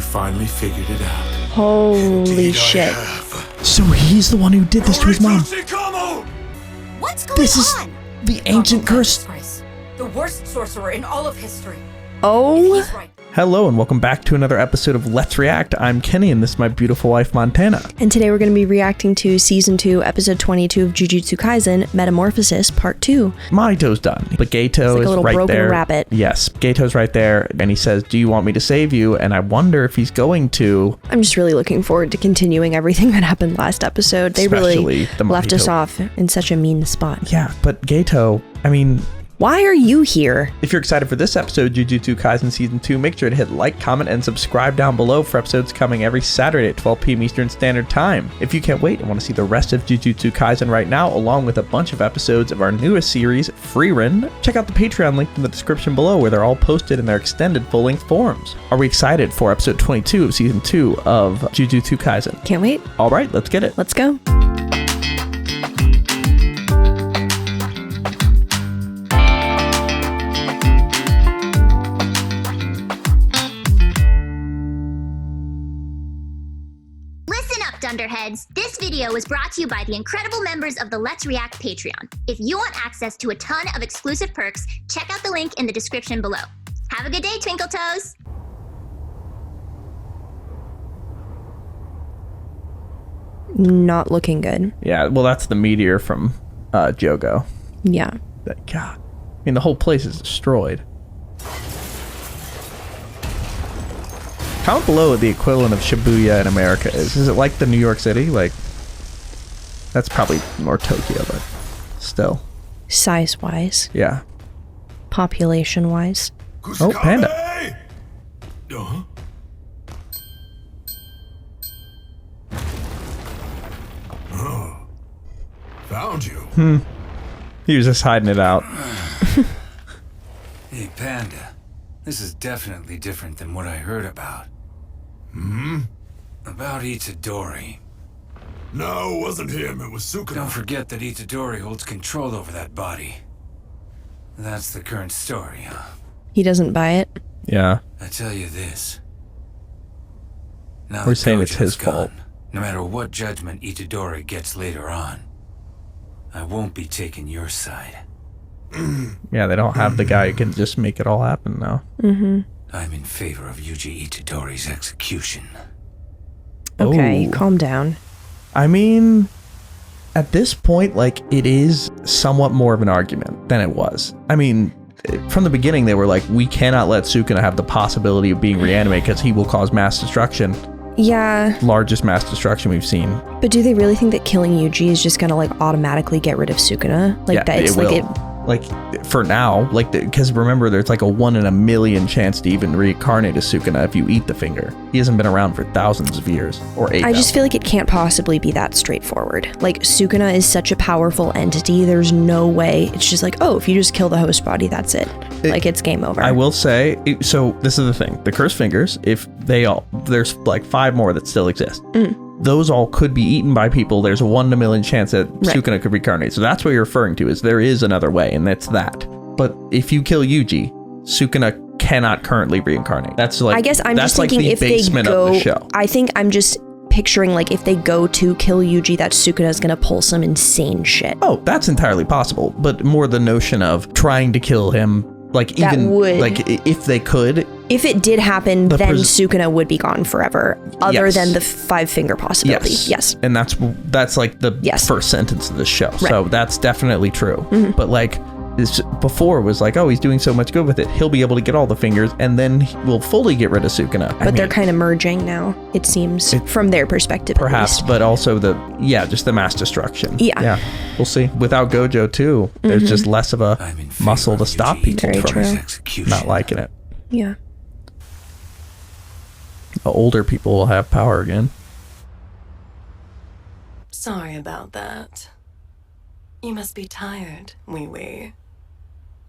finally figured it out. Holy shit. So he's the one who did this to his mom. What's going on? This is the ancient curse. The worst sorcerer in all of history. Oh. He's right. Hello and welcome back to another episode of Let's React. I'm Kenny and this is my beautiful wife Montana. And today we're going to be reacting to Season 2, Episode 22 of Jujutsu Kaisen, Metamorphosis, Part 2. Mahito's done, but Geto like a is little right broken there. rabbit. Yes, Geto's right there and he says, "Do you want me to save you?" And I wonder if he's going to. I'm just really looking forward to continuing everything that happened last episode. They really left us off in such a mean spot. Yeah, but Geto, I mean... Why are you here? If you're excited for this episode, Jujutsu Kaisen Season 2, make sure to hit like, comment, and subscribe down below for episodes coming every Saturday at 12 p.m. Eastern Standard Time. If you can't wait and want to see the rest of Jujutsu Kaisen right now, along with a bunch of episodes of our newest series, Frieren, check out the Patreon link in the description below where they're all posted in their extended full-length forms. Are we excited for episode 22 of Season 2 of Jujutsu Kaisen? Can't wait. All right, let's get it. Let's go. Dunderheads, this video was brought to you by the incredible members of the Let's React Patreon. If you want access to a ton of exclusive perks, check out the link in the description below. Have a good day, Twinkle Toes! Not looking good. Yeah, well, that's the meteor from Jogo. Yeah. God. I mean, the whole place is destroyed. Comment below what the equivalent of Shibuya in America is. Is it like the New York City? Like, that's probably more Tokyo, but still. Size-wise. Yeah. Population-wise. Oh, Panda. Oh, found you. He was just hiding it out. Hey, Panda. This is definitely different than what I heard about. About Itadori. No, it wasn't him. It was Sukuna. Don't forget that Itadori holds control over that body. That's the current story, huh? He doesn't buy it. Yeah. I tell you this. Now We're that saying it's his Gojo's gone, fault. No matter what judgment Itadori gets later on, I won't be taking your side. Yeah, they don't have the guy who can just make it all happen now. I'm in favor of Yuji Itadori's execution. Okay, Oh. calm down. I mean, at this point, like, it is somewhat more of an argument than it was. I mean, from the beginning, they were like, we cannot let Sukuna have the possibility of being reanimated because he will cause mass destruction. Yeah. Largest mass destruction we've seen. But do they really think that killing Yuji is just gonna like automatically get rid of Sukuna? Like Yeah, that it's it like will. it Like, for now, like, because remember, there's like a 1 in a million chance to even reincarnate as Sukuna if you eat the finger. He hasn't been around for thousands of years, or 8. I just feel like it can't possibly be that straightforward. Like, Sukuna is such a powerful entity, there's no way. It's just like, oh, if you just kill the host body, that's it. Like, it's game over. I will say, so this is the thing. The cursed fingers, if they all, there's like 5 more that still exist. Those all could be eaten by people. There's a 1 in a million chance that Sukuna could reincarnate. So that's what you're referring to, is there is another way, and that's that. But if you kill Yuji, Sukuna cannot currently reincarnate. That's like, I guess I'm just like thinking the if they basement go, of the show. I think I'm just picturing like if they go to kill Yuji, that Sukuna's gonna pull some insane shit. Oh, that's entirely possible. But more the notion of trying to kill him, like That even would. like if they could. If it did happen, then Sukuna would be gone forever, other than the 5-finger possibility. Yes. And that's like the first sentence of the show. So that's definitely true. But like this before was like, oh, he's doing so much good with it. He'll be able to get all the fingers and then we'll fully get rid of Sukuna. But they're kind of merging now, it seems, from their perspective. Perhaps, but also just the mass destruction. Yeah. We'll see. Without Gojo too, there's just less of a muscle to stop people from not liking it. Yeah. The older people will have power again. Sorry about that. You must be tired, Wee Wee.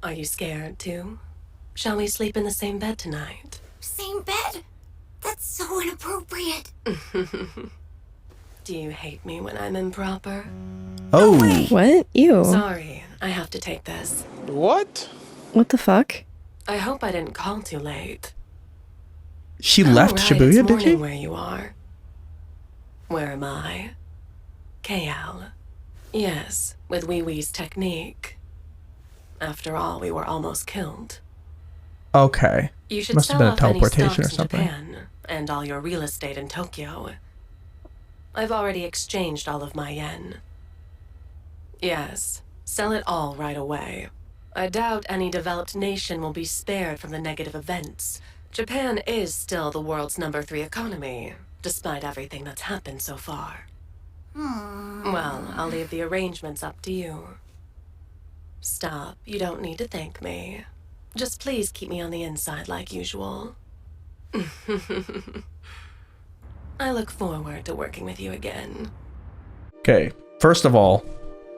Are you scared too? Shall we sleep in the same bed tonight? Same bed? That's so inappropriate. Do you hate me when I'm improper? Oh. What? Ew. Sorry, I have to take this. What? What the fuck? I hope I didn't call too late. She left Right, Shibuya, it's did morning she? where you are. Where am I? KL. Yes, with Wee Wee's technique. After all, we were almost killed. Okay. You should Must have sell been a off any teleportation or stocks in something. Japan and all your real estate in Tokyo. I've already exchanged all of my yen. Yes, sell it all right away. I doubt any developed nation will be spared from the negative events. Japan is still the world's #3 economy, despite everything that's happened so far. Well, I'll leave the arrangements up to you. Stop, you don't need to thank me. Just please keep me on the inside like usual. I look forward to working with you again. Okay. First of all,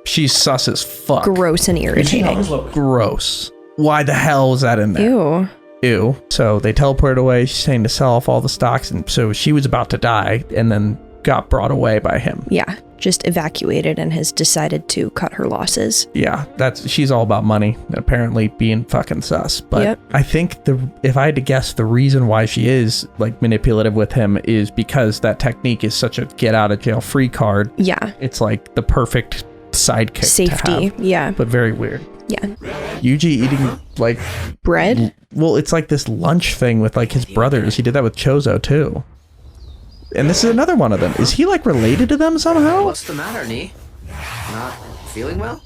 she's sus as fuck. Gross and irritating. Gross. Why the hell was that in there? Ew. Ew. So they teleported away. She's saying to sell off all the stocks, and so she was about to die, and then got brought away by him. Yeah, just evacuated and has decided to cut her losses. Yeah, she's all about money and apparently being fucking sus. But Yep. I think if I had to guess, the reason why she is like manipulative with him is because that technique is such a get out of jail free card. Yeah. It's like the perfect sidekick Safety. to have, Yeah. but very weird. Yeah. Yuji eating like Bread? well, it's like this lunch thing with like his brothers. He did that with Choso too. And this is another one of them. Is he like related to them somehow? What's the matter, Nee? Not feeling well?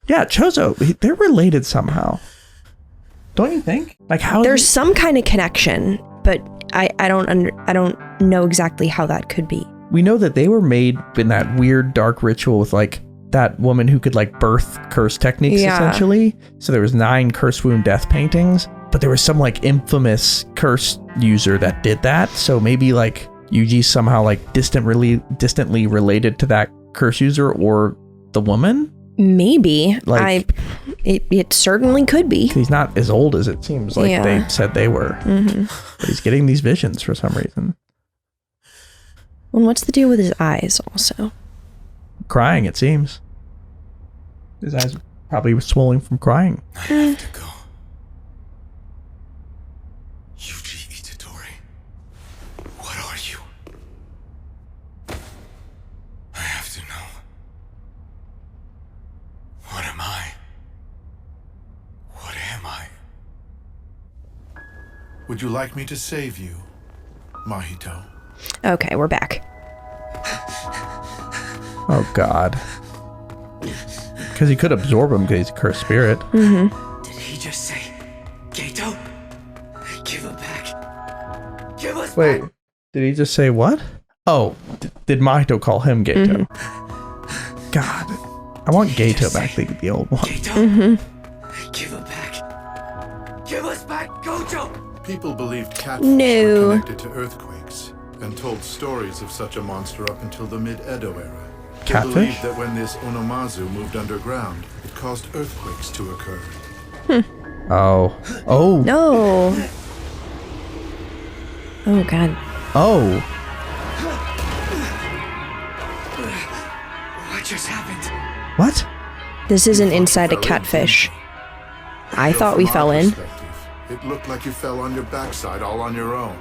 Yeah, Choso, they're related somehow. Don't you think? Like how There's some kind of connection, but I don't know exactly how that could be. we know that they were made in that weird dark ritual with like that woman who could like birth curse techniques essentially. So there was 9 curse wound death paintings, but there was some like infamous curse user that did that. So maybe like Yuji somehow like distantly related to that curse user or the woman. Maybe. Like- It certainly could be. He's not as old as it seems like Yeah. they said they were, but he's getting these visions for some reason. Well, what's the deal with his eyes also? Crying, it seems. His eyes probably were swollen from crying. I have to go. Yuji Itadori. What are you? I have to know. What am I? What am I? Would you like me to save you, Mahito? Okay, we're back. Oh God. Because he could absorb him because he's a cursed spirit. Did he just say, Geto? Give him back. Give us Wait, back. did he just say what? Oh, did Mahito call him Geto? God, I want Geto back, the old one. Geto? Give him back. Give us back, Gojo! People believed catfish No. were connected to earthquakes and told stories of such a monster up until the mid-Edo era. They Catfish? believed that when this Onomazu moved underground, it caused earthquakes to occur. Oh. Oh. No. Oh God. Oh. What just happened? What? This isn't inside a Fell in, catfish. I Though thought we from fell our in. perspective, It looked like you fell on your backside all on your own.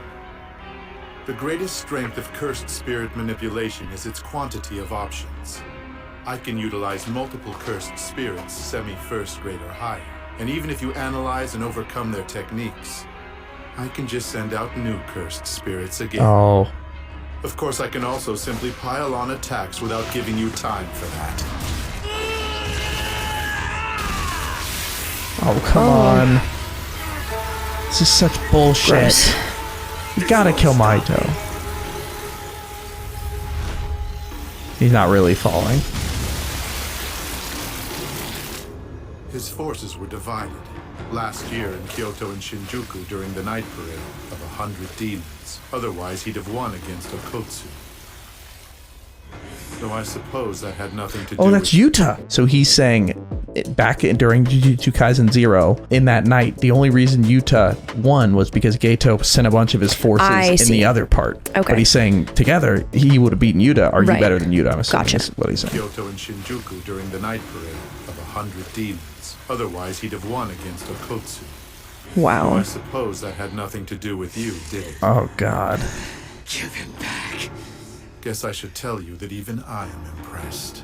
The greatest strength of cursed spirit manipulation is its quantity of options. I can utilize multiple cursed spirits, semi-first grade or higher. And even if you analyze and overcome their techniques, I can just send out new cursed spirits again. Oh. Of course, I can also simply pile on attacks without giving you time for that. Oh, come on. This is such bullshit. Gross. You gotta kill Mahito. He's not really falling. His forces were divided. Last year in Kyoto and Shinjuku during the night parade of 100 demons. Otherwise, he'd have won against Okotsu. Though I suppose that had nothing to do Oh, that's with... Yuta. So he's saying during Jujutsu Kaisen 0, in that night, the only reason Yuta won was because Geto sent a bunch of his forces I in see. the other part. Okay. But he's saying together, he would have beaten Yuta. Are you Right. better than Yuta? I'm assuming Gotcha. is what he's saying. Kyoto and Shinjuku during the night parade of 100 demons. Otherwise, he'd have won against Okotsu. Oh, Wow. I suppose that had nothing to do with you, did it? Oh, God. Give him back. Guess I should tell you that even I am impressed.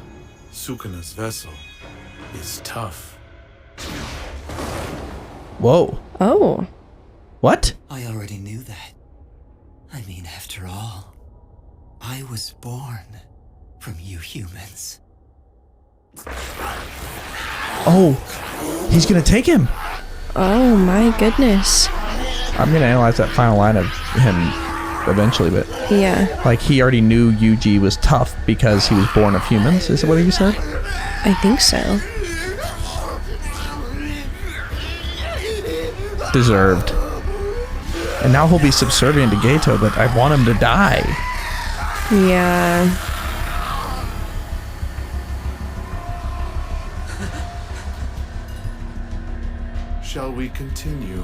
Sukuna's vessel is tough. Whoa. Oh. What? I already knew that. I mean, after all, I was born from you humans. Oh, he's gonna take him. Oh my goodness. I'm gonna analyze that final line of him eventually, but Yeah. like he already knew Yuji was tough because he was born of humans. Is that what he said? I think so. Deserved. And now he'll be subservient to Geto, but I want him to die. Yeah. Shall we continue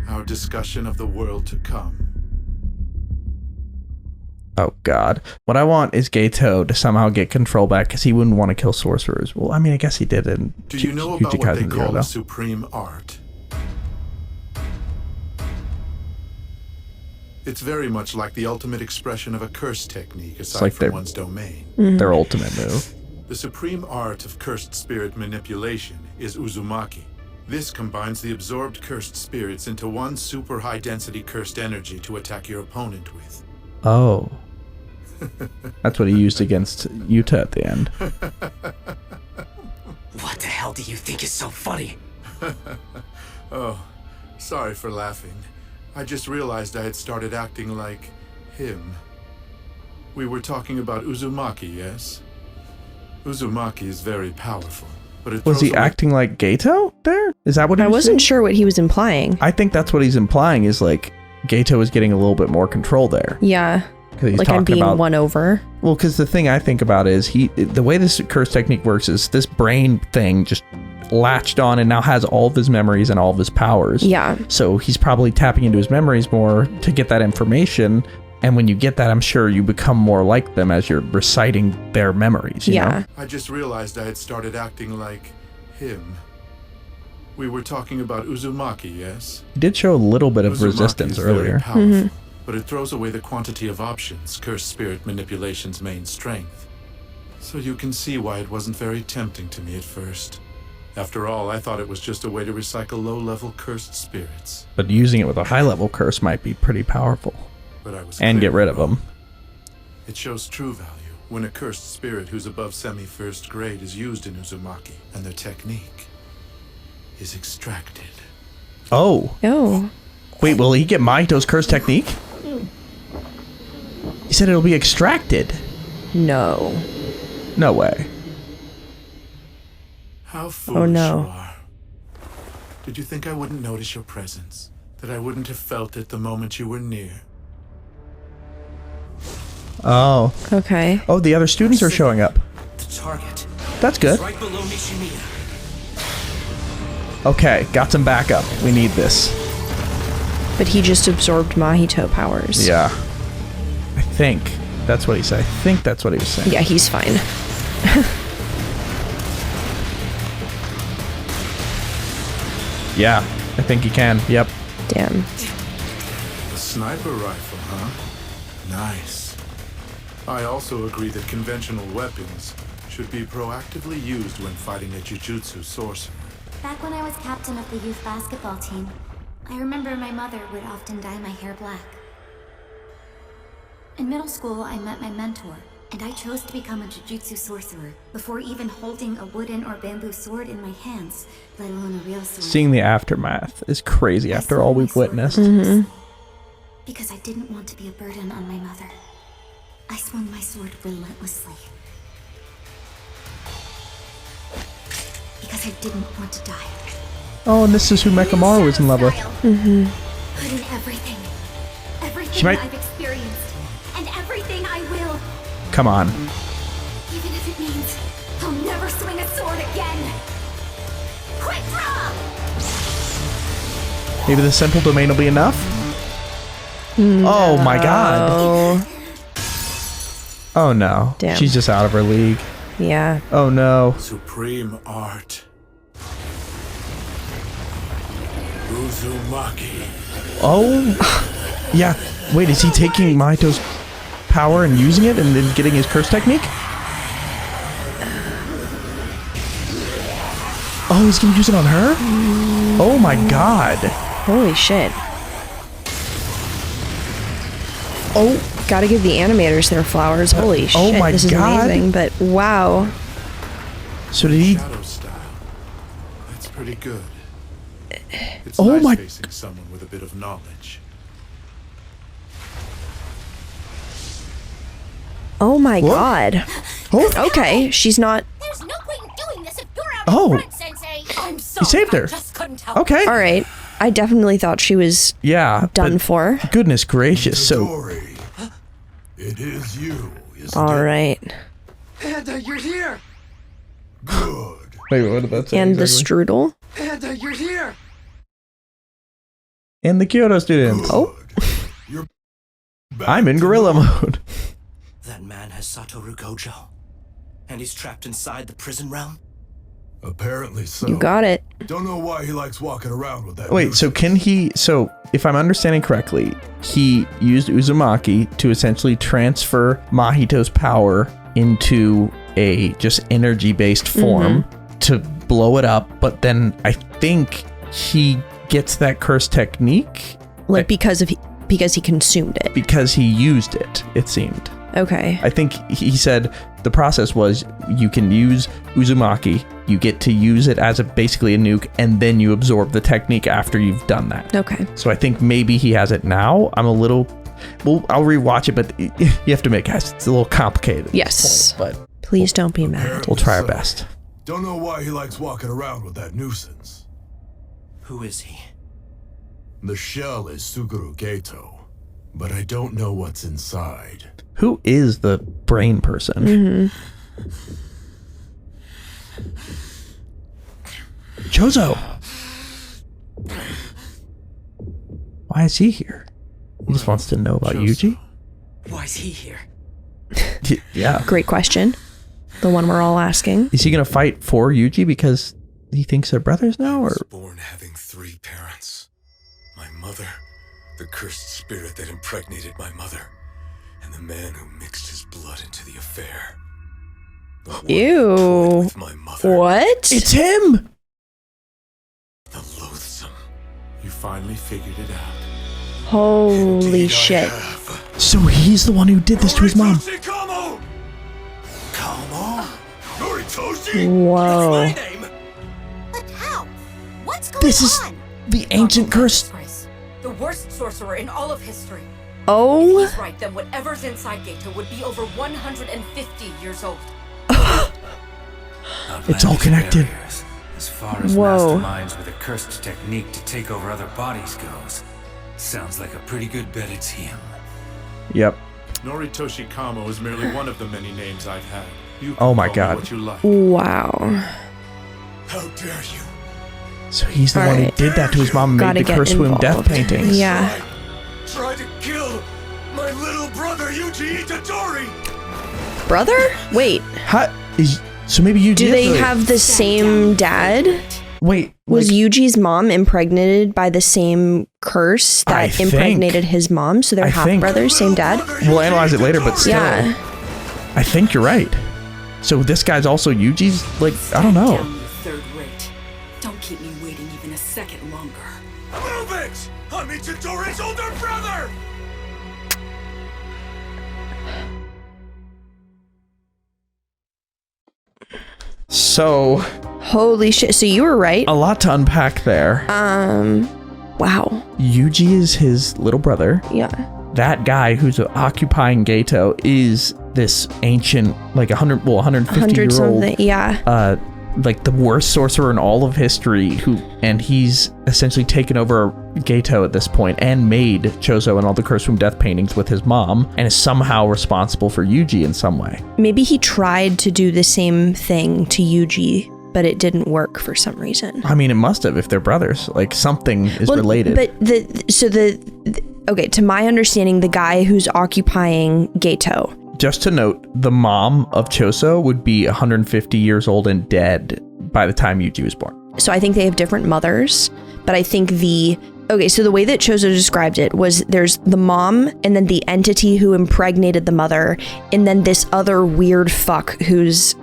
our discussion of the world to come? Oh, God. What I want is Geto to somehow get control back because he wouldn't want to kill sorcerers. Well, I mean, I guess he did in Do you know about what they call a supreme art? It's very much like the ultimate expression of a curse technique aside like from one's domain. Their ultimate move. The supreme art of cursed spirit manipulation is Uzumaki. This combines the absorbed cursed spirits into one super high density cursed energy to attack your opponent with. Oh. That's what he used against Yuta at the end. What the hell do you think is so funny? Oh, sorry for laughing. I just realized I had started acting like him. We were talking about Uzumaki, yes? Uzumaki is very powerful, but it Was he throws away- acting like Geto there? Is that what he I was wasn't saying? sure what he was implying. I think that's what he's implying is like Geto is getting a little bit more control there. Yeah. 'Cause he's Like I'm talking being about, won over. Well, because the thing I think about is the way this curse technique works is this brain thing just latched on and now has all of his memories and all of his powers. Yeah. So he's probably tapping into his memories more to get that information. And when you get that, I'm sure you become more like them as you're reciting their memories. You know? I just realized I had started acting like him. We were talking about Uzumaki, yes? He did show a little bit of Uzumaki resistance is very earlier. powerful, but it throws away the quantity of options, cursed spirit manipulation's main strength. So you can see why it wasn't very tempting to me at first. After all, I thought it was just a way to recycle low-level cursed spirits. But using it with a high-level curse might be pretty powerful. But I was And get clearly rid of wrong. them. It shows true value when a cursed spirit who's above semi-first grade is used in Uzumaki, and their technique is extracted. Oh. Oh. Wait, will he get Mahito's curse technique? He said it'll be extracted. No. No way. How foolish no. you are. Did you think I wouldn't notice your presence? That I wouldn't have felt it the moment you were near? Oh. Okay. Oh, the other students are showing up. The target. That's good. Right below Nishimiya. Okay, got some backup. We need this. But he just absorbed Mahito powers. Yeah. I think that's what he said. I think that's what he was saying. Yeah, he's fine. Yeah, I think he can. Yep. Damn. A sniper rifle, huh? Nice. I also agree that conventional weapons should be proactively used when fighting a Jujutsu sorcerer. Back when I was captain of the youth basketball team, I remember my mother would often dye my hair black. In middle school, I met my mentor, and I chose to become a Jujutsu sorcerer before even holding a wooden or bamboo sword in my hands, let alone a real sword. Seeing the aftermath is crazy after all we've witnessed. Because I didn't want to be a burden on my mother. I swung my sword relentlessly. Because I didn't want to die. Oh, and this is who Mekamaru was in love with. Put in everything. Everything She might- I've experienced. And everything I will. Come on. Even if it means I'll never swing a sword again. Quick draw! Maybe the simple domain will be enough? Oh my god. Oh. Oh no. Damn. She's just out of her league. Yeah. Oh no. Supreme art. Uzumaki. Oh, yeah. Wait, is he taking Mahito's power and using it and then getting his curse technique? Oh, he's gonna use it on her? Oh my god. Holy shit. Oh, Gotta give the animators their flowers. Holy shit. oh my this is God. amazing, but wow. so did he? Shadow style. That's pretty good. It's Oh nice my- facing someone with a bit of knowledge. Oh my What? god. Oh, Okay, she's not. There's no point in doing this if you're out Oh. in front, Sensei. I'm sorry. saved her. I just couldn't help. okay. All right. I definitely thought she was Yeah. done but for. Goodness gracious. So, Dory, it is you, isn't All it? right. Panda, you're here! Good. wait, what did that say? And the exactly? strudel. Panda, you're here! And the Kyoto students. Oh. You're I'm in gorilla mode. That man has Satoru Gojo. And he's trapped inside the prison realm? Apparently so. You got it. Don't know why he likes walking around with that. Wait, so can he? So, if I'm understanding correctly, he used Uzumaki to essentially transfer Mahito's power into a just energy-based form to blow it up. But then I think he gets that curse technique Like because he consumed it. because he used it. It seemed. Okay. I think he said the process was you can use Uzumaki, you get to use it as basically a nuke, and then you absorb the technique after you've done that. Okay. So I think maybe he has it now. I'm a little, well, I'll rewatch it, but you have to make guys. It's a little complicated. at Yes. this point, but Please don't be mad. we'll try our best. Don't know why he likes walking around with that nuisance. Who is he? The shell is Suguru Geto, but I don't know what's inside. Who is the brain person? Choso. Why is he here? He just wants to know about Yuji. Why is he here? Yeah. Great question. The one we're all asking. Is he gonna fight for Yuji because he thinks they're brothers now, or? Born having 3 parents. My mother, the cursed spirit that impregnated my mother, and the man who mixed his blood into the affair. The one who toyed Ew. with my mother, What? It's him. the loathsome. You finally figured it out. Holy Indeed I shit. have. So he's the one who did this to his mom. Noritoshi Kamo! Kamo? Noritoshi? Whoa. That's my name! But how? What's going This is on? the ancient curse. Disgrace. The worst sorcerer in all of history. If Oh. he's right, then whatever's inside Geto would be over 150 years old. It's all connected. Barriers. As far as Whoa. masterminds with a cursed technique to take over other bodies goes, sounds like a pretty good bet it's him. Yep. Noritoshi Kamo is merely one of the many names I've had. You can Oh my call me God. what you like. Wow. How dare you? So he's the All one right. who did that to his mom and Gotta made the get curse wound death involved. paintings. Yeah. Tried to kill my little brother Yuji Itadori! Brother? Wait. So maybe Yuji Do is they the- have the same dad? Wait, Was like, Yuji's mom impregnated by the same curse I that think- impregnated his mom? So they're I half think- brothers, same dad? We'll analyze it later, but still, Yeah. I think you're right. So this guy's also Yuji's, like, I don't know. Down, you third rate. Don't keep me waiting even a second longer. Move it! I'm Itadori's older brother! So Holy shit. So you were right. a lot to unpack there. Wow. Yuji is his little brother. Yeah. That guy who's occupying Geto is this ancient, like 150 100 year old, something. Yeah. like the worst sorcerer in all of history, and he's essentially taken over Geto at this point and made Choso and all the Curse Room death paintings with his mom, and is somehow responsible for Yuji in some way. Maybe he tried to do the same thing to Yuji, but it didn't work for some reason. I mean, it must have if they're brothers. Like something is related. But okay, to my understanding, the guy who's occupying Geto. Just to note, the mom of Choso would be 150 years old and dead by the time Yuji was born. So I think they have different mothers But I think so the way that Choso described it was there's the mom and then the entity who impregnated the mother and then this other weird fuck who's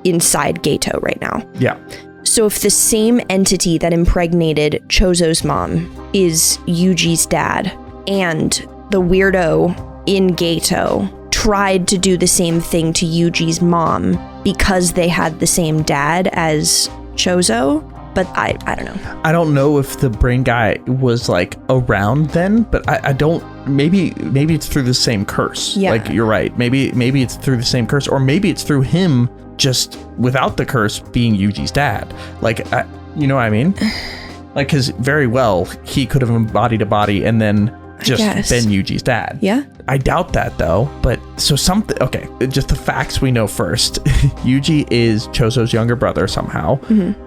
inside Geto right now. Yeah. So if the same entity that impregnated Choso's mom is Yuji's dad and the weirdo in Geto tried to do the same thing to Yuji's mom because they had the same dad as Choso, but I don't know. I don't know if the brain guy was like around then, but I don't. Maybe it's through the same curse. Yeah. Like you're right. Maybe it's through the same curse, or maybe it's through him just without the curse being Yuji's dad. Like, you know what I mean? Like, because very well he could have embodied a body and then just been Yuji's dad. Yeah. I doubt that though. But so something. Okay, just the facts we know first. Yuji is Choso's younger brother somehow.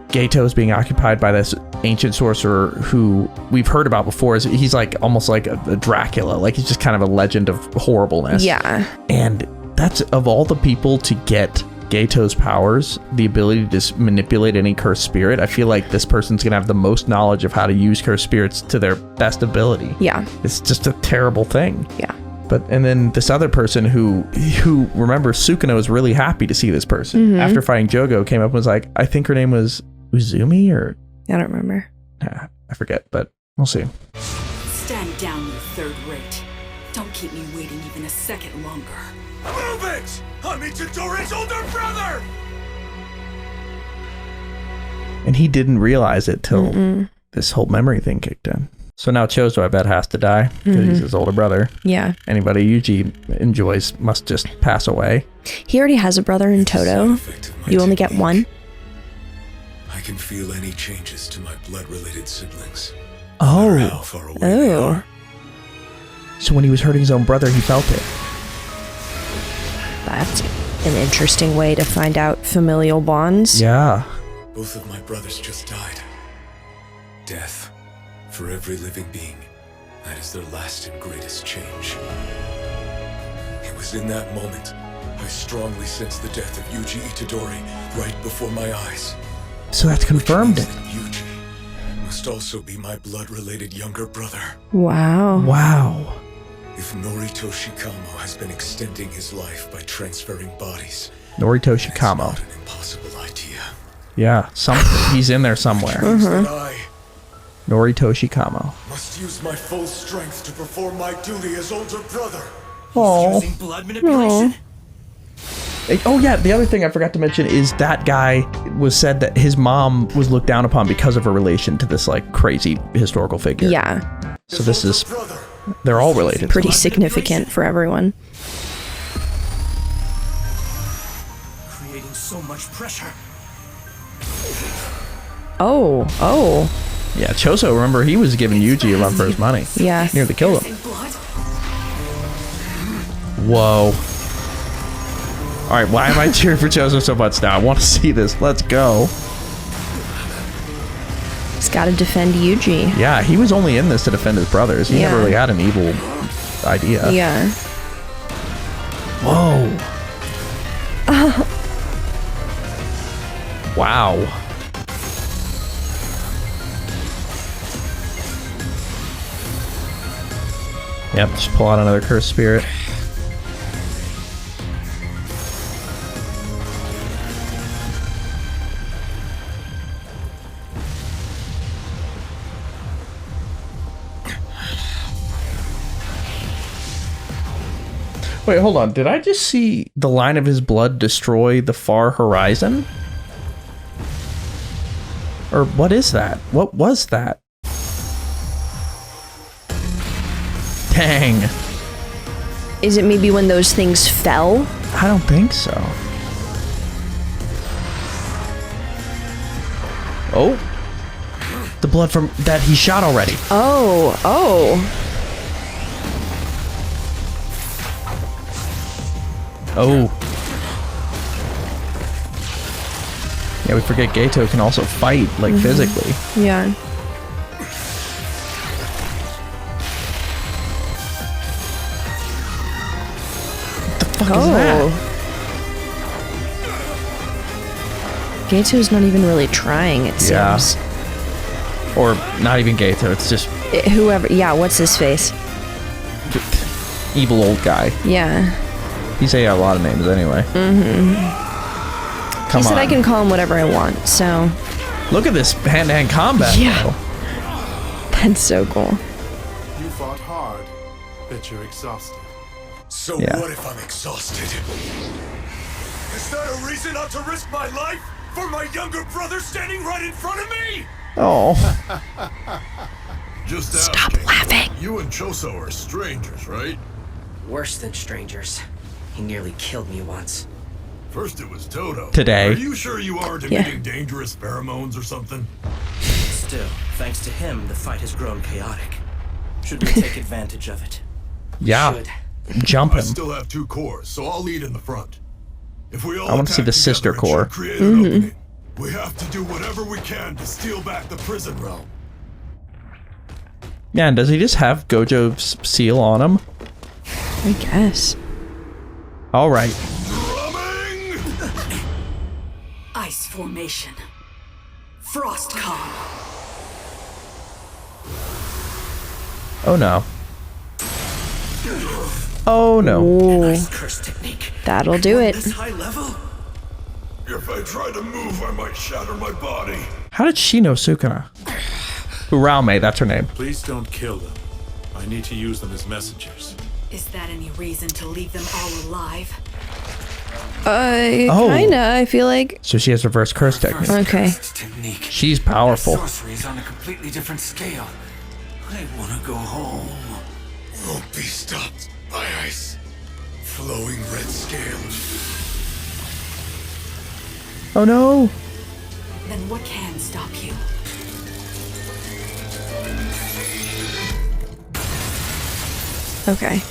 Geto is being occupied by this ancient sorcerer who we've heard about before. He's like almost like a Dracula. Like he's just kind of a legend of horribleness. Yeah. And that's, of all the people to get Geto's powers, the ability to just manipulate any cursed spirit, I feel like this person's gonna have the most knowledge of how to use cursed spirits to their best ability. Yeah. It's just a terrible thing. Yeah. And then this other person who remember, Sukuna was really happy to see this person. After fighting Jogo, came up and was like, I think her name was Uzumi, or I don't remember. I forget, but we'll see. Stand down, you third rate. Don't keep me waiting even a second longer. Move it! I'm Itadori's older brother! And he didn't realize it till this whole memory thing kicked in. So now Choso, I bet, has to die because he's his older brother. Yeah. Anybody Yuji enjoys must just pass away. He already has a brother in Toto. You only get one. I can feel any changes to my blood-related siblings. Oh. No matter how far away they are. So when he was hurting his own brother, he felt it. That's an interesting way to find out familial bonds. Yeah. Both of my brothers just died. Death. For every living being, that is their last and greatest change. It was in that moment I strongly sensed the death of Yuji Itadori right before my eyes. So that's confirmed. Which means that Yuji must also be my blood-related younger brother. Wow. Wow. If Norito Shikamo has been extending his life by transferring bodies, Norito Shikamo. it's not an impossible idea. Yeah, he's in there somewhere. That I Norito Shikamo. must use my full strength to perform my duty as older brother. Oh. Using blood manipulation? Oh yeah, the other thing I forgot to mention is that guy was said that his mom was looked down upon because of her relation to this like crazy historical figure. Yeah. So this is, they're all related. Pretty significant for everyone. Creating so much pressure. Oh. Yeah, Choso, remember, he was giving Yuji a run for his money. Yeah. Nearly killed him. Whoa. Alright, why am I cheering for Choso so much now? I want to see this. Let's go. He's got to defend Yuji. Yeah, he was only in this to defend his brothers. He never really had an evil idea. Yeah. Whoa. Wow. Yep, just pull out another cursed spirit. Wait, hold on. Did I just see the line of his blood destroy the far horizon? Or what is that? What was that? Dang. Is it maybe when those things fell? I don't think so. Oh. The blood from that he shot already. Oh. Oh. Yeah, we forget Geto can also fight, like, physically. Yeah. What is that? Geto's not even really trying, it seems. Or not even Geto, it's just Whoever, yeah, what's his face? evil old guy. Yeah. He say a lot of names anyway. He said I can call him whatever I want, so. Look at this hand-to-hand combat. Yeah. Though. That's so cool. You fought hard, but you're exhausted. So Yeah. what if I'm exhausted? Is that a reason not to risk my life for my younger brother standing right in front of me? Oh. Just Stop asking. laughing. You and Choso are strangers, right? Worse than strangers. He nearly killed me once. First it was Toto. Today. Are you sure you aren't emitting dangerous pheromones or something? Still, thanks to him, the fight has grown chaotic. Should we take advantage of it? Yeah. Should. Jump I him. still have 2 cores, so I'll lead in the front. If we all I want to see the attack sister together and core. create an opening, we have to do whatever we can to steal back the prison realm. Yeah, and does he just have Gojo's seal on him? I guess. All right. Drumming! Ice formation. Frost calm. Oh no. Oh no. Nice curse technique. That'll do it. This high level? If I try to move, I might shatter my body. How did she know Sukuna? Uraume, that's her name. Please don't kill them. I need to use them as messengers. Is that any reason to leave them all alive? Kinda, I feel like. So she has reverse curse technique. Okay. Technique. She's powerful. Sorcery is on a completely different scale. I want to go home. Won't be stopped by ice. Flowing red scales. Oh no. Then what can stop you? Okay.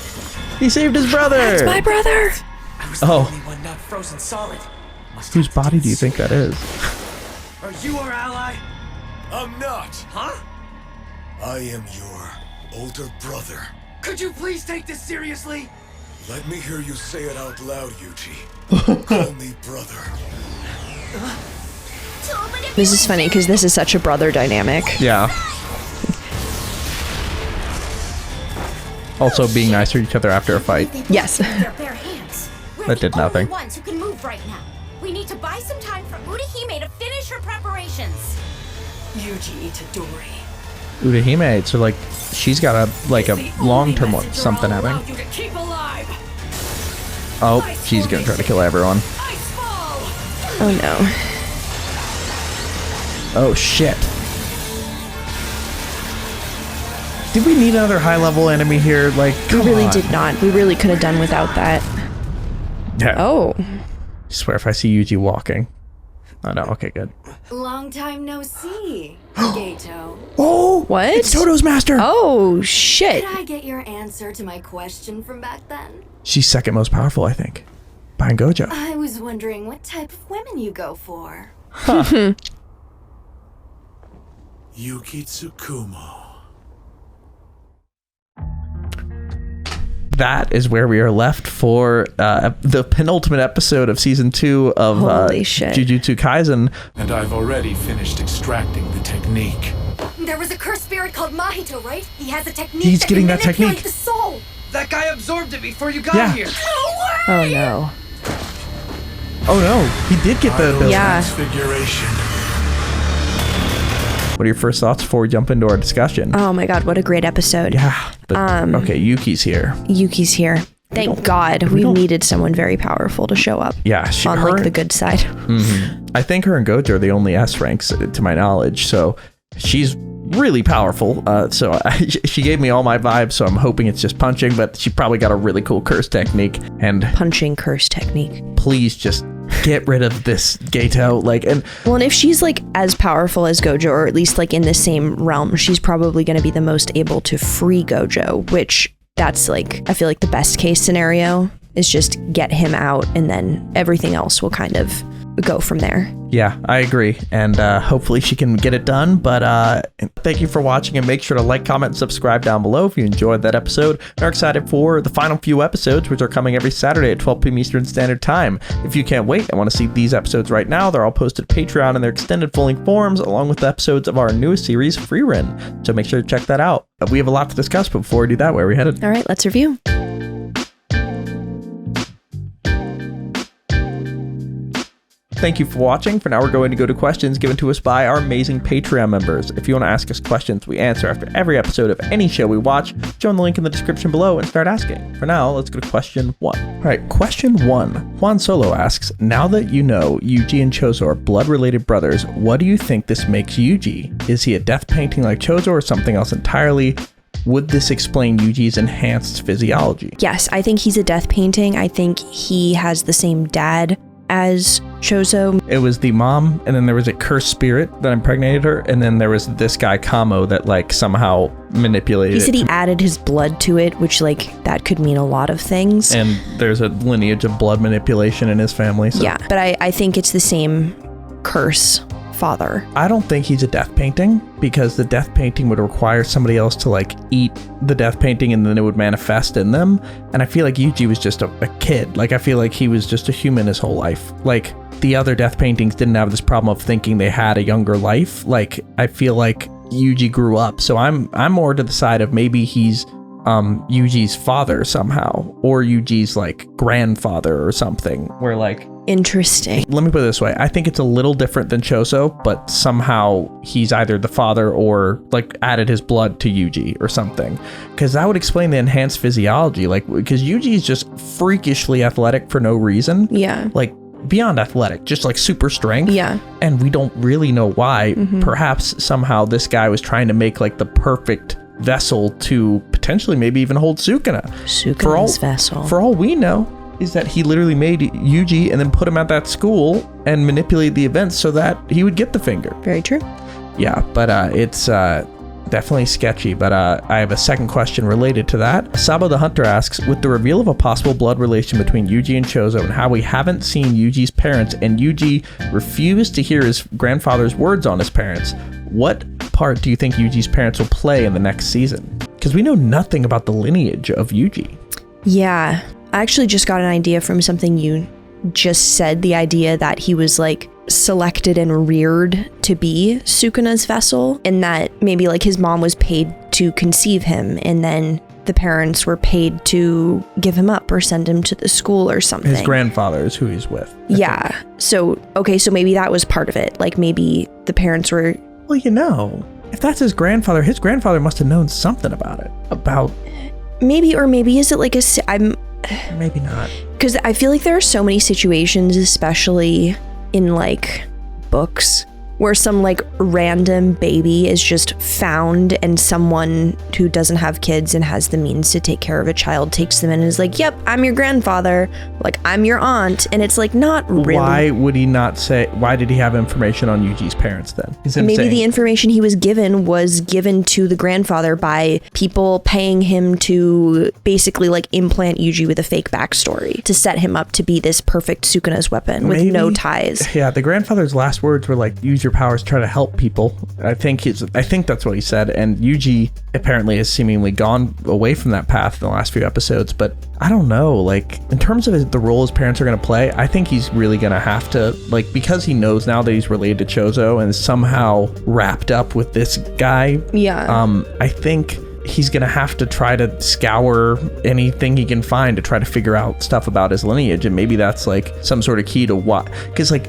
He saved his brother. That's my brother. I was the only one not frozen solid. Whose body do you think that is? Are you our ally? I'm not. Huh? I am your older brother. Could you please take this seriously? Let me hear you say it out loud, Yuji. Call me brother. This is funny because this is such a brother dynamic. Yeah. Also being nice to each other after a fight. Yes. Their bare hands. We're That did the nothing. only ones who can move right now. We need to buy some time for Uraume to finish her preparations. Yuji Itadori. Uraume, so like she's got a long-term one, something happening. You to keep alive. Oh, she's gonna try to kill everyone. Oh no. Oh shit. Did we need another high-level enemy here? Like, We come really on. did not. We really could have done without that. Yeah. Oh. I swear if I see Yuji walking. Oh no, okay, good. Long time no see, Geto. Oh! What? It's Toto's master! Oh, shit. Could I get your answer to my question from back then? She's second most powerful, I think. Behind Gojo. I was wondering what type of women you go for. Yuki Tsukumo. That is where we are left for the penultimate episode of season 2 of Holy shit. Jujutsu Kaisen. And I've already finished extracting the technique. There was a cursed spirit called Mahito, right? He has a technique He's that getting can that manipulate technique. the soul. That guy absorbed it before you got Yeah. here. Oh no. Oh no, he did get the ability. Yeah. Transfiguration. What are your first thoughts before we jump into our discussion? Oh my god, what a great episode. Yeah, but okay, Yuki's here. Yuki's here. Thank God. We needed someone very powerful to show up. Yeah, on like the good side. I think her and Gojo are the only S ranks to my knowledge, so she's really powerful. So she gave me all my vibes, so I'm hoping it's just punching, but she probably got a really cool curse technique. And punching curse technique. Please just get rid of this Geto. Well, and if she's like as powerful as Gojo, or at least like in the same realm, she's probably going to be the most able to free Gojo, which that's like, I feel like the best case scenario is just get him out and then everything else will kind of go from there. Yeah, I agree. And hopefully she can get it done. But thank you for watching, and make sure to like, comment, and subscribe down below if you enjoyed that episode and are excited for the final few episodes, which are coming every Saturday at 12 p.m. Eastern Standard Time. If you can't wait and want to see these episodes right now, they're all posted to Patreon in their extended full-length forms, along with the episodes of our newest series, Free Run. So make sure to check that out. We have a lot to discuss, but before we do that, where are we headed? All right, let's review. Thank you for watching. For now, we're going to go to questions given to us by our amazing Patreon members. If you want to ask us questions we answer after every episode of any show we watch, join the link in the description below and start asking. For now, let's go to question 1. All right, question 1. Juan Solo asks, now that you know Yuji and Choso are blood-related brothers, what do you think this makes Yuji? Is he a death painting like Choso or something else entirely? Would this explain Yuji's enhanced physiology? Yes, I think he's a death painting. I think he has the same dad as Choso. It was the mom, and then there was a cursed spirit that impregnated her, and then there was this guy Kamo that like somehow manipulated He said it. he added his blood to it, which like that could mean a lot of things. And there's a lineage of blood manipulation in his family. So. Yeah, but I think it's the same curse father. I don't think he's a death painting, because the death painting would require somebody else to like eat the death painting and then it would manifest in them. And I feel like Yuji was just a kid. Like I feel like he was just a human his whole life. Like the other death paintings didn't have this problem of thinking they had a younger life. Like I feel like Yuji grew up. So I'm more to the side of maybe he's Yuji's father somehow, or Yuji's like grandfather or something, where like interesting. Let me put it this way. I think it's a little different than Choso, but somehow he's either the father or like added his blood to Yuji or something. Because that would explain the enhanced physiology. Like, because Yuji is just freakishly athletic for no reason. Yeah. Like beyond athletic, just like super strength. Yeah. And we don't really know why. Perhaps somehow this guy was trying to make like the perfect vessel to potentially maybe even hold Sukuna. Sukuna's vessel. For all we know, is that he literally made Yuji and then put him at that school and manipulated the events so that he would get the finger. Very true. Yeah, but it's definitely sketchy. But I have a second question related to that. Sabo the Hunter asks, with the reveal of a possible blood relation between Yuji and Choso and how we haven't seen Yuji's parents and Yuji refused to hear his grandfather's words on his parents, what part do you think Yuji's parents will play in the next season? Because we know nothing about the lineage of Yuji. Yeah. I actually just got an idea from something you just said, the idea that he was like selected and reared to be Sukuna's vessel, and that maybe like his mom was paid to conceive him and then the parents were paid to give him up or send him to the school or something. His grandfather is who he's with. Yeah. So, okay, so maybe that was part of it. Like maybe the parents were... Well, you know, if that's his grandfather must have known something about it. About... Maybe, or maybe is it like a... Maybe not. Because I feel like there are so many situations, especially in like books, where some like random baby is just found and someone who doesn't have kids and has the means to take care of a child takes them in and is like, yep, I'm your grandfather, like I'm your aunt. And it's like, not really. Why would he not say, why did he have information on Yuji's parents then? Maybe the information he was given to the grandfather by people paying him to basically like implant Yuji with a fake backstory to set him up to be this perfect Sukuna's weapon with no ties. Yeah, the grandfather's last words were like, use your powers, try to help people. I think that's what he said. And Yuji apparently has seemingly gone away from that path in the last few episodes. But I don't know, like in terms of the role his parents are going to play, I think he's really going to have to, like, because he knows now that he's related to Choso and is somehow wrapped up with this guy. Yeah. I think he's gonna have to try to scour anything he can find to try to figure out stuff about his lineage, and maybe that's like some sort of key to what, because like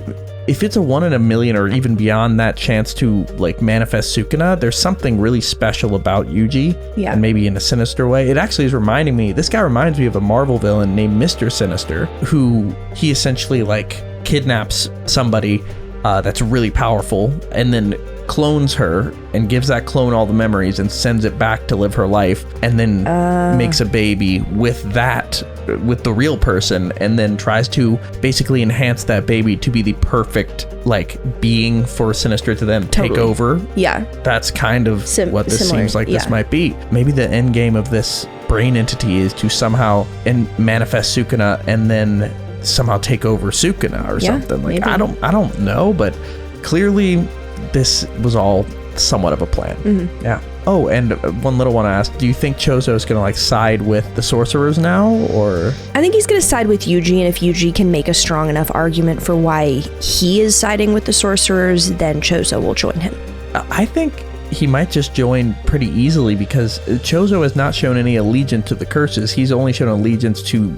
if it's a 1 in a million or even beyond that chance to like manifest Sukuna, there's something really special about Yuji. Yeah. And maybe in a sinister way. It actually is reminding me, this guy reminds me of a Marvel villain named Mr. Sinister, who he essentially like kidnaps somebody that's really powerful and then clones her and gives that clone all the memories and sends it back to live her life, and then makes a baby with the real person, and then tries to basically enhance that baby to be the perfect like being for Sinister to then take over. Yeah, that's kind of what this seems like this might be. Maybe the end game of this brain entity is to somehow manifest Sukuna and then somehow take over Sukuna or something. Like, maybe. I don't know, but clearly this was all somewhat of a plan. Mm-hmm. Yeah. Oh, and one little one asked, do you think Choso is gonna like side with the sorcerers now, or? I think he's gonna side with Yuji, and if Yuji can make a strong enough argument for why he is siding with the sorcerers, then Choso will join him. I think he might just join pretty easily because Choso has not shown any allegiance to the curses. He's only shown allegiance to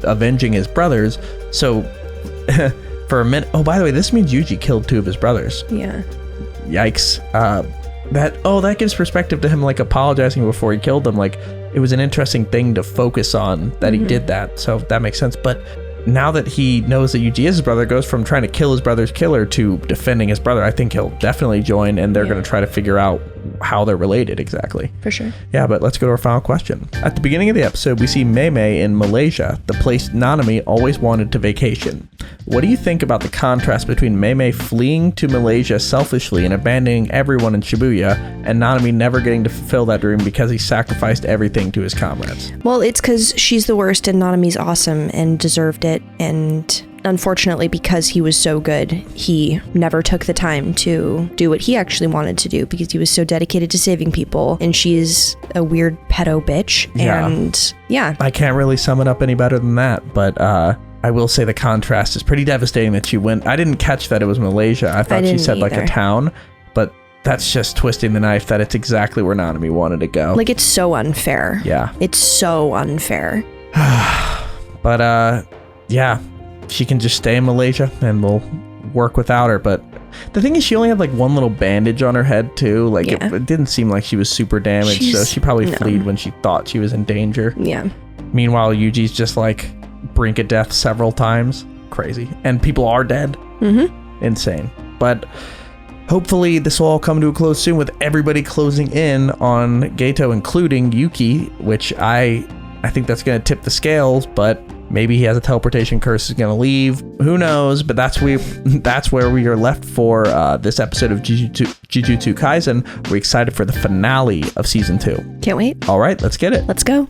avenging his brothers. So for a minute, oh, by the way, this means Yuji killed 2 of his brothers. Yeah. Yikes. That gives perspective to him, like apologizing before he killed them. Like, it was an interesting thing to focus on that he did that. So that makes sense. But now that he knows that Yuji is his brother, goes from trying to kill his brother's killer to defending his brother, I think he'll definitely join, and they're going to try to figure out how they're related exactly. For sure. Yeah, but let's go to our final question. At the beginning of the episode, we see Mei Mei in Malaysia, the place Nanami always wanted to vacation. What do you think about the contrast between Mei Mei fleeing to Malaysia selfishly and abandoning everyone in Shibuya, and Nanami never getting to fulfill that dream because he sacrificed everything to his comrades? Well, it's because she's the worst and Nanami's awesome and deserved it, and unfortunately, because he was so good, he never took the time to do what he actually wanted to do because he was so dedicated to saving people, and she's a weird pedo bitch. Yeah. And yeah. I can't really sum it up any better than that, but I will say the contrast is pretty devastating that she went. I didn't catch that it was Malaysia. I thought she said like a town, but that's just twisting the knife that it's exactly where Nanami wanted to go. Like, it's so unfair. Yeah. It's so unfair. But yeah, she can just stay in Malaysia and we'll work without her. But the thing is, she only had like one little bandage on her head too. Like, it didn't seem like she was super damaged. So she probably fled when she thought she was in danger. Yeah. Meanwhile, Yuji's just like brink of death several times. Crazy. And people are dead. Mm-hmm. Insane. But hopefully this will all come to a close soon, with everybody closing in on Geto, including Yuki, which I think that's going to tip the scales, but maybe he has a teleportation curse, is going to leave. Who knows? But that's where we are left for this episode of Jujutsu Kaisen. We're excited for the finale of season 2. Can't wait. All right, let's get it. Let's go.